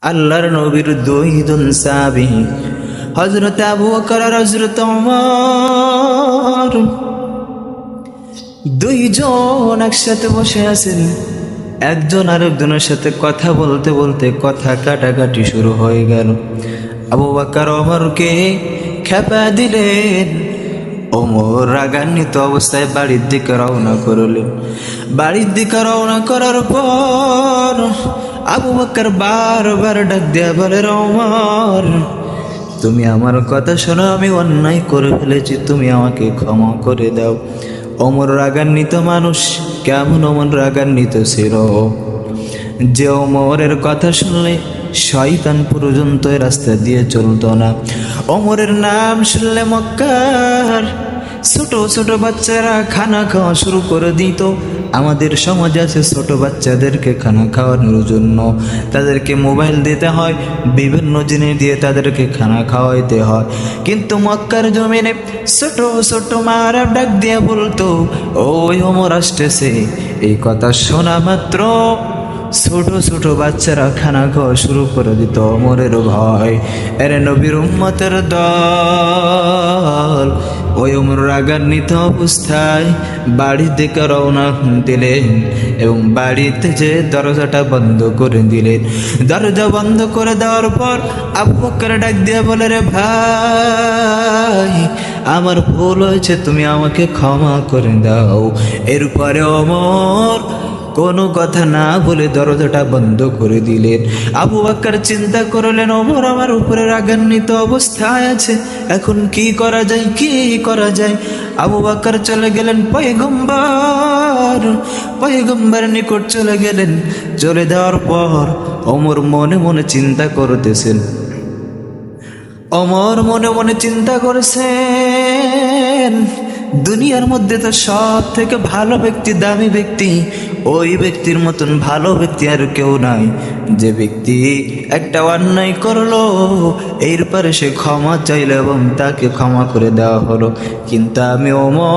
আল্লাহর নবীর দুইজন সাহাবী হযরত আবু বকর আর হযরত ওমর দুইজন একসাথে বসে আছেন। একজন আরেকজনের সাথে কথা বলতে বলতে কথা কাটাকাটি শুরু হয়ে গেল। আবু বকর ওমরকে খেপা দিলেন। ওমর রাগান্বিত অবস্থায় বাড়ির দিকে রওনা করলেন। বাড়ির দিকে রওনা করার পর আবু বকর বারবার ডাক দিয়া বলে, ওমর তুমি আমার কথা শোনো, আমি অন্যায় করে ফেলেছি, তুমি আমাকে ক্ষমা করে দাও। ওমর রাগান্বিত মানুষ। কেমন ওমর রাগান্বিত ছিল যে ওমরের কথা শুনলে শয়তান পর্যন্ত এই রাস্তা দিয়ে চলতো না। ওমরের নাম শুনলে মক্কার ছোট ছোট বাচ্চারা খানা খাওয়া শুরু করে দিত। আমাদের সমাজে আছে ছোট বাচ্চাদেরকে খানা খাওয়ানোর জন্য তাদেরকে মোবাইল দিতে হয়, বিভিন্ন জিনিস দিয়ে তাদেরকে খানা খাওয়াইতে হয়। কিন্তু মক্কার জমিনে ছোট ছোট মারা ডাক দিয়ে বলতো, ওই ওমর আসতেছে। এই কথা শোনা মাত্র ছোট ছোট বাচ্চারা খানা খাওয়া শুরু করে দিত ওমরের ভয়। এরে নবীর উম্মতের দল ওই ওমর রাগান্বিত অবস্থায় বাড়ির দিকে রওনা দিলেন এবং বাড়িতে যে দরজাটা বন্ধ করে দিলেন। দরজা বন্ধ করে দেওয়ার পর আবু বকর ডাক দিয়ে বলে, রে ভাই আমার ভুল হয়েছে, তুমি আমাকে ক্ষমা করে দাও। এরপরে ওমর কোনো কথা না বলে দরজাটা বন্ধ করে দিলেন। আবু বকর চিন্তা করলেন, ওমর আমার উপরে রাগান্বিত অবস্থায় আছে, এখন কি করা যায়, কি করা যায়। আবু বকর চলে গেলেন পয়গম্বরের নিকট চলে গেলেন। চলে যাওয়ার পর ওমর মনে মনে চিন্তা করতেছেন। ওমর মনে মনে চিন্তা করেছেন, দুনিয়ার মধ্যে তো সব থেকে ভালো ব্যক্তি, দামি ব্যক্তি, ওই ব্যক্তির মতন ভালো ব্যক্তি আর কেউ নাই। যে ব্যক্তি একটা অন্যায় করলো এরপরে সে ক্ষমা চাইল এবং তাকে ক্ষমা করে দেওয়া হলো। কিন্তু আমি ওমর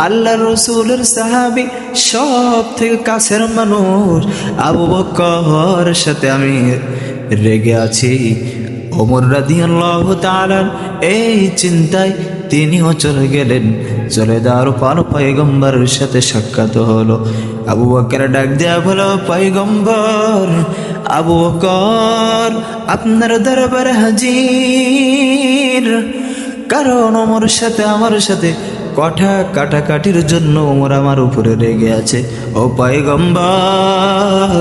আল্লাহ রসুলের সাহাবী, সব থেকে কাছের মানুষ, আবু বকর সাথে আমি রেগে আছি। ওমর রাদিয়াল্লাহু তাআলা এই চিন্তায় তিনিও চলে গেলেন। চলে যাওয়ার পর পয়গম্বরের সাথে সাক্ষাৎ হলো। আবু বকর ডাক দেয়া বলো, পয়গম্বর আবু বকর আপনার দরবারে হাজির। কারণ ওমর সাথে আমার সাথে কথা কাটাকাটির জন্য ওমর আমার উপরে রেগে আছে। ও পয়গম্বর